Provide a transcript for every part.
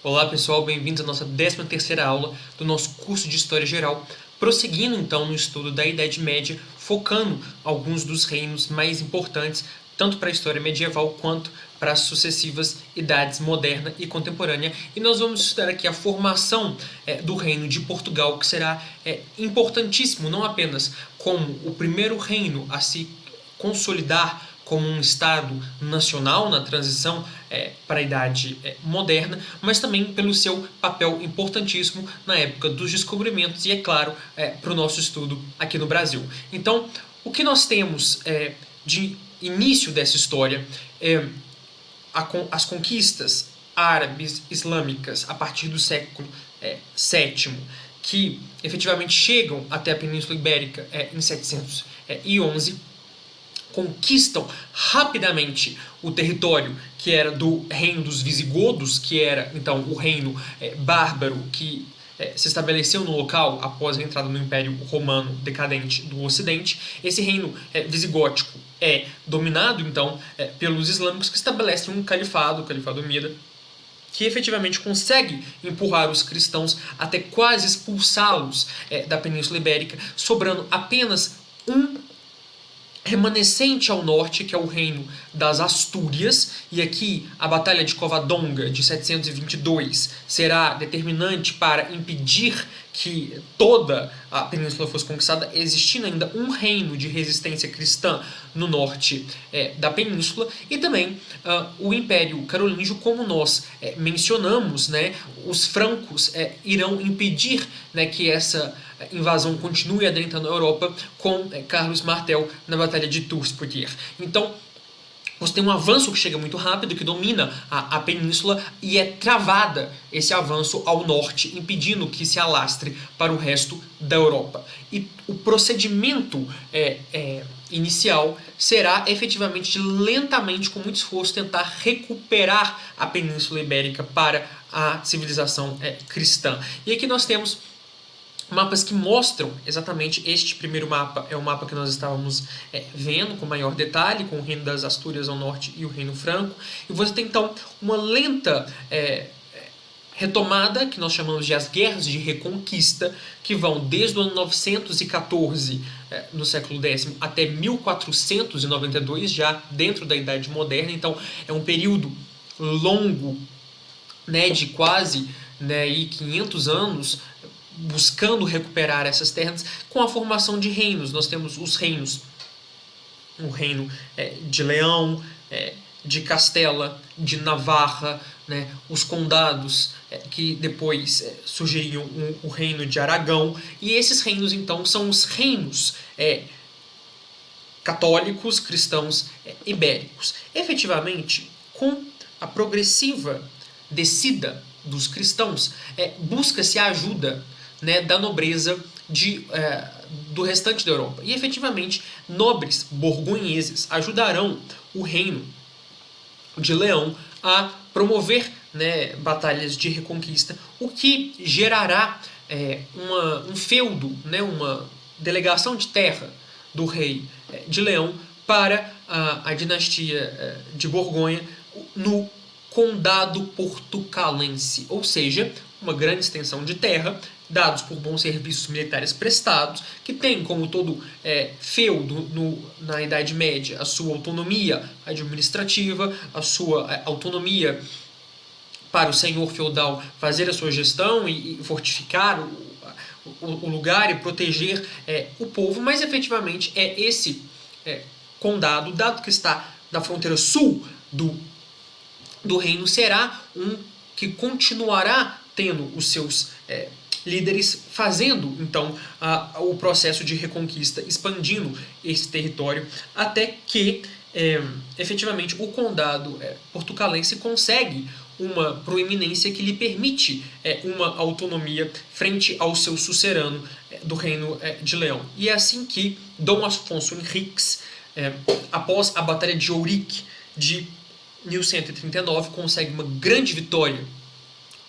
Olá pessoal, bem-vindos à nossa 13ª aula do nosso curso de História Geral, prosseguindo então no estudo da Idade Média, focando alguns dos reinos mais importantes, tanto para a história medieval quanto para as sucessivas idades moderna e contemporânea. E nós vamos estudar aqui a formação do reino de Portugal, que será importantíssimo, não apenas como o primeiro reino a se consolidar como um Estado nacional na transição para a Idade Moderna, mas também pelo seu papel importantíssimo na época dos descobrimentos e, é claro, para o nosso estudo aqui no Brasil. Então, o que nós temos de início dessa história é as conquistas árabes islâmicas a partir do século VII, que efetivamente chegam até a Península Ibérica em 711, conquistam rapidamente o território que era do reino dos visigodos, que era então o reino bárbaro que se estabeleceu no local após a entrada no Império Romano decadente do Ocidente. Esse reino visigótico é dominado então pelos islâmicos, que estabelecem um califado, o califado Umida, que efetivamente consegue empurrar os cristãos até quase expulsá-los da Península Ibérica, sobrando apenas um remanescente ao norte, que é o reino das Astúrias, e aqui a Batalha de Covadonga de 722 será determinante para impedir que toda a península fosse conquistada, existindo ainda um reino de resistência cristã no norte da península, e também o Império Carolíngio, como nós mencionamos, né, os francos irão impedir que essa invasão continue adentrando a Europa com Carlos Martel na Batalha de Tours Poitiers. Então, você tem um avanço que chega muito rápido, que domina a península, e é travada esse avanço ao norte, impedindo que se alastre para o resto da Europa. E o procedimento inicial será efetivamente de lentamente, com muito esforço, tentar recuperar a Península Ibérica para a civilização cristã. E aqui nós temos mapas que mostram exatamente este primeiro mapa. É o mapa que nós estávamos vendo com maior detalhe, com o reino das Astúrias ao norte e o reino franco. E você tem então uma lenta retomada, que nós chamamos de as guerras de reconquista, que vão desde o ano 914, no século X, até 1492, já dentro da Idade Moderna. Então é um período longo, de quase 500 anos, buscando recuperar essas terras com a formação de reinos. Nós temos os reinos, o reino de Leão, de Castela, de Navarra, os condados que depois surgiriam o reino de Aragão, e esses reinos então são os reinos católicos, cristãos, ibéricos. Efetivamente, com a progressiva descida dos cristãos, busca-se a ajuda da nobreza do restante da Europa. E, efetivamente, nobres borgonheses ajudarão o reino de Leão a promover batalhas de reconquista, o que gerará um feudo, uma delegação de terra do rei de Leão para a dinastia de Borgonha no Condado Portucalense, ou seja, uma grande extensão de terra, dados por bons serviços militares prestados, que tem, como todo feudo na Idade Média, a sua autonomia administrativa, a sua autonomia para o senhor feudal fazer a sua gestão e fortificar o lugar e proteger o povo, mas efetivamente esse condado, dado que está na fronteira sul do reino, será um que continuará tendo os seus líderes fazendo então o processo de reconquista, expandindo esse território, até que efetivamente o condado portucalense consegue uma proeminência que lhe permite uma autonomia frente ao seu sucerano do reino de Leão. E é assim que Dom Afonso Henriques, após a Batalha de Ourique de 1139, consegue uma grande vitória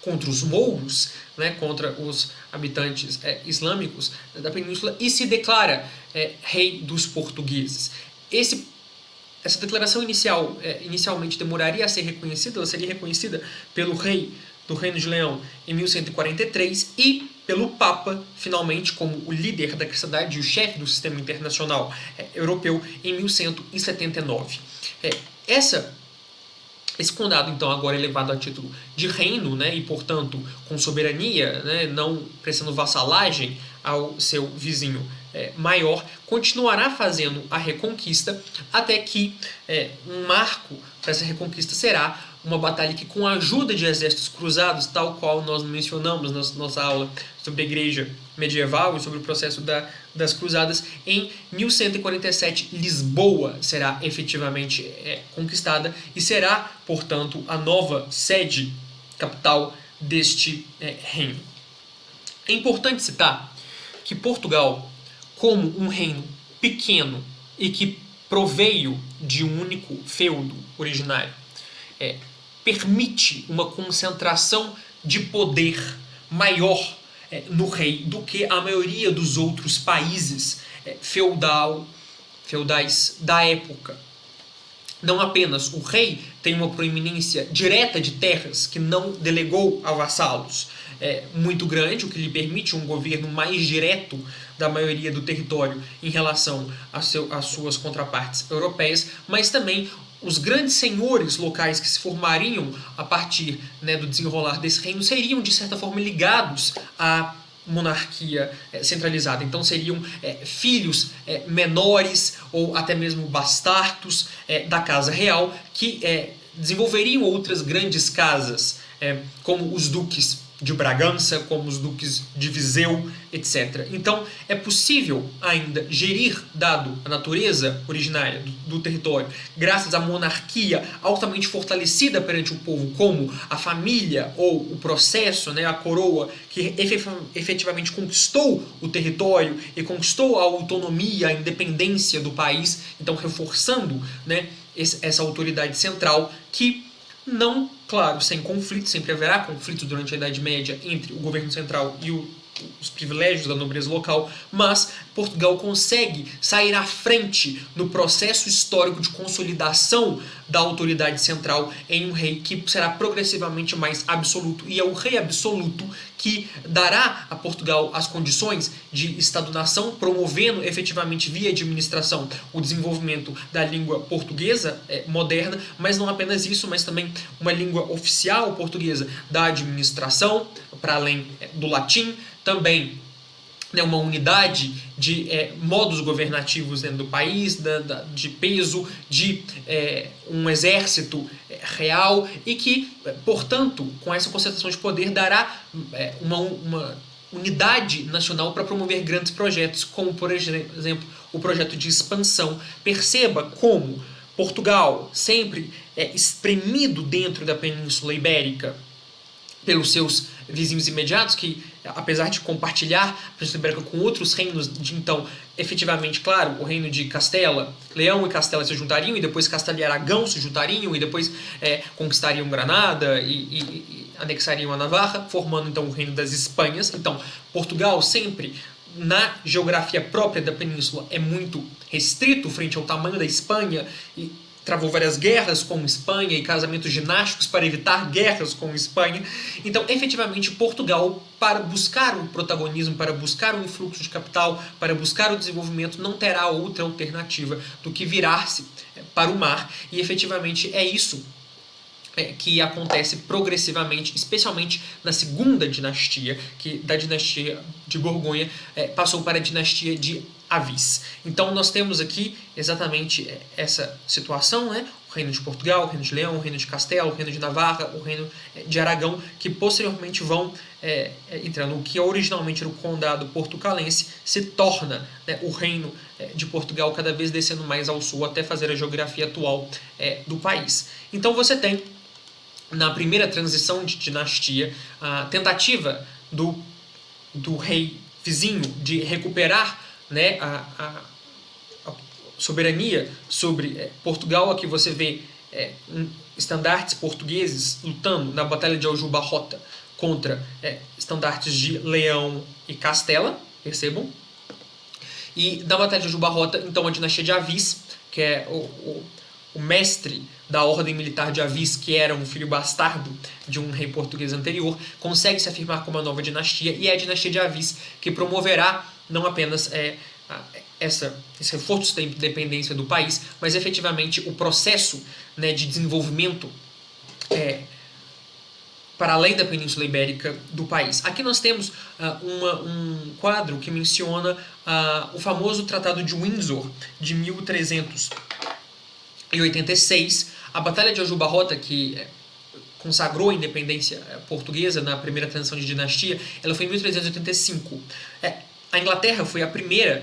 contra os mouros, contra os habitantes islâmicos da península, e se declara rei dos portugueses. Essa declaração inicialmente demoraria a ser reconhecida, ela seria reconhecida pelo rei do Reino de Leão em 1143 e pelo Papa, finalmente, como o líder da cristandade e o chefe do sistema internacional europeu, em 1179. Esse condado, então, agora é elevado a título de reino, né, e, portanto, com soberania, né, não prestando vassalagem ao seu vizinho maior, continuará fazendo a reconquista até que um marco para essa reconquista será uma batalha que, com a ajuda de exércitos cruzados, tal qual nós mencionamos na nossa aula sobre a igreja medieval e sobre o processo das cruzadas, em 1147 Lisboa será efetivamente conquistada e será, portanto, a nova sede capital deste reino. É importante citar que Portugal, como um reino pequeno e que proveio de um único feudo originário, permite uma concentração de poder maior no rei do que a maioria dos outros países feudais da época. Não apenas o rei tem uma proeminência direta de terras que não delegou a vassalos muito grande, o que lhe permite um governo mais direto da maioria do território em relação às suas contrapartes europeias, mas também os grandes senhores locais que se formariam a partir do desenrolar desse reino seriam, de certa forma, ligados à monarquia centralizada. Então seriam filhos menores ou até mesmo bastardos da casa real que desenvolveriam outras grandes casas, como os duques de Bragança, como os duques de Viseu, etc. Então, é possível ainda gerir, dado a natureza originária do território, graças à monarquia altamente fortalecida perante o povo, como a família ou o processo, a coroa, que efetivamente conquistou o território e conquistou a autonomia, a independência do país, então reforçando essa autoridade central que não, claro, sem conflito, sempre haverá conflitos durante a Idade Média entre o governo central e os privilégios da nobreza local, mas Portugal consegue sair à frente no processo histórico de consolidação da autoridade central em um rei que será progressivamente mais absoluto, e é o rei absoluto que dará a Portugal as condições de Estado-nação, promovendo efetivamente via administração o desenvolvimento da língua portuguesa moderna, mas não apenas isso, mas também uma língua oficial portuguesa da administração, para além do latim, também uma unidade de modos governativos dentro do país, de peso, de um exército real e que, portanto, com essa concentração de poder, dará uma unidade nacional para promover grandes projetos, como, por exemplo, o projeto de expansão. Perceba como Portugal, sempre espremido dentro da Península Ibérica pelos seus vizinhos imediatos, que, apesar de compartilhar a Península Ibérica com outros reinos de então, efetivamente, claro, o reino de Castela, Leão e Castela se juntariam, e depois Castela e Aragão se juntariam, e depois conquistariam Granada e anexariam a Navarra, formando então o reino das Espanhas. Então, Portugal sempre, na geografia própria da península, é muito restrito frente ao tamanho da Espanha, e travou várias guerras com Espanha e casamentos dinásticos para evitar guerras com Espanha. Então, efetivamente, Portugal, para buscar o protagonismo, para buscar o influxo de capital, para buscar o desenvolvimento, não terá outra alternativa do que virar-se para o mar. E, efetivamente, é isso que acontece progressivamente, especialmente na segunda dinastia, que da dinastia de Borgonha passou para a dinastia de Avis. Então nós temos aqui exatamente essa situação, o reino de Portugal, o reino de Leão, o reino de Castela, o reino de Navarra, o reino de Aragão, que posteriormente vão entrando. O que originalmente era o condado portucalense se torna o reino de Portugal, cada vez descendo mais ao sul até fazer a geografia atual do país. Então você tem, na primeira transição de dinastia, a tentativa do rei vizinho de recuperar a soberania sobre Portugal. Aqui você vê estandartes portugueses lutando na Batalha de Aljubarrota contra estandartes de Leão e Castela, percebam. E na Batalha de Aljubarrota, então, a dinastia de Avis, que é o mestre da ordem militar de Avis, que era um filho bastardo de um rei português anterior, consegue se afirmar como a nova dinastia, e é a dinastia de Avis que promoverá não apenas esse reforço da independência do país, mas efetivamente o processo, né, de desenvolvimento para além da Península Ibérica do país. Aqui nós temos um quadro que menciona o famoso Tratado de Windsor, de 1386, a Batalha de Aljubarrota, que consagrou a independência portuguesa na primeira transição de dinastia, ela foi em 1385. A Inglaterra foi a primeira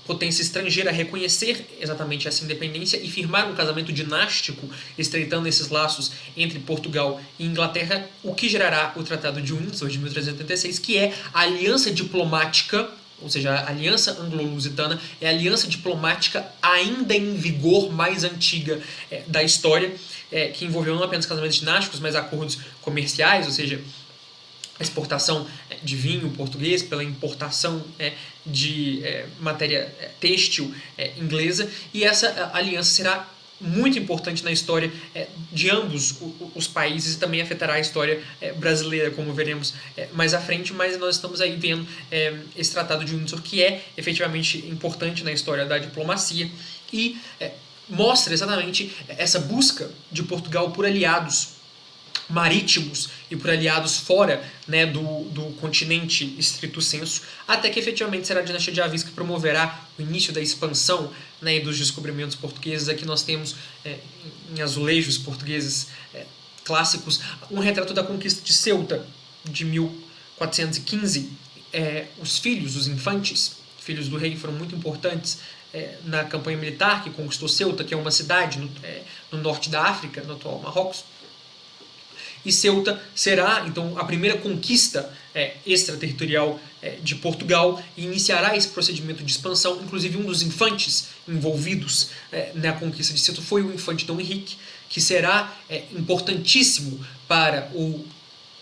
potência estrangeira a reconhecer exatamente essa independência e firmar um casamento dinástico, estreitando esses laços entre Portugal e Inglaterra, o que gerará o Tratado de Windsor de 1386, que é a aliança diplomática, ou seja, a aliança anglo-lusitana, é a aliança diplomática ainda em vigor mais antiga da história, que envolveu não apenas casamentos dinásticos, mas acordos comerciais, ou seja, a exportação de vinho português pela importação de matéria têxtil inglesa, e essa aliança será muito importante na história de ambos os países e também afetará a história brasileira, como veremos mais à frente, mas nós estamos aí vendo esse Tratado de Windsor, que é efetivamente importante na história da diplomacia e mostra exatamente essa busca de Portugal por aliados marítimos e por aliados fora, né, do continente estrito sensu, até que efetivamente será a dinastia de Avis que promoverá o início da expansão, né, e dos descobrimentos portugueses. Aqui nós temos em azulejos portugueses clássicos um retrato da conquista de Ceuta de 1415. Os filhos, os infantes, filhos do rei, foram muito importantes na campanha militar que conquistou Ceuta, que é uma cidade no norte da África, no atual Marrocos. E Ceuta será, então, a primeira conquista extraterritorial de Portugal e iniciará esse procedimento de expansão. Inclusive, um dos infantes envolvidos na conquista de Ceuta foi o infante Dom Henrique, que será importantíssimo para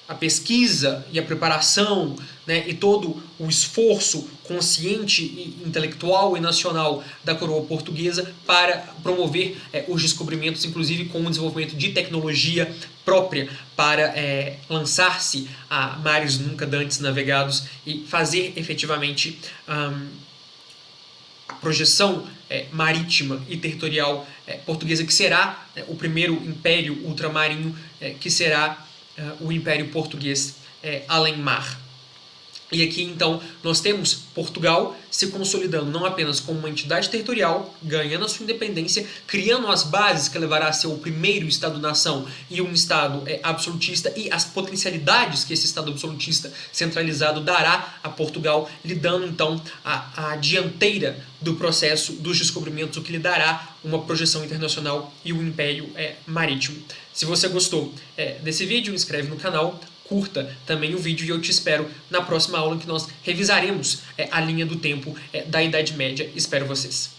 a pesquisa e a preparação, né, e todo o esforço consciente e intelectual e nacional da coroa portuguesa para promover os descobrimentos, inclusive com o desenvolvimento de tecnologia própria para lançar-se a mares nunca dantes navegados e fazer efetivamente a projeção marítima e territorial portuguesa, que será o primeiro império ultramarinho, que será o Império Português além-mar. E aqui, então, nós temos Portugal se consolidando não apenas como uma entidade territorial, ganhando a sua independência, criando as bases que levará a ser o primeiro Estado-nação e um Estado absolutista, e as potencialidades que esse Estado absolutista centralizado dará a Portugal, lhe dando, então, a dianteira do processo dos descobrimentos, o que lhe dará uma projeção internacional e um império marítimo. Se você gostou desse vídeo, inscreve no canal, curta também o vídeo e eu te espero na próxima aula em que nós revisaremos a linha do tempo da Idade Média. Espero vocês!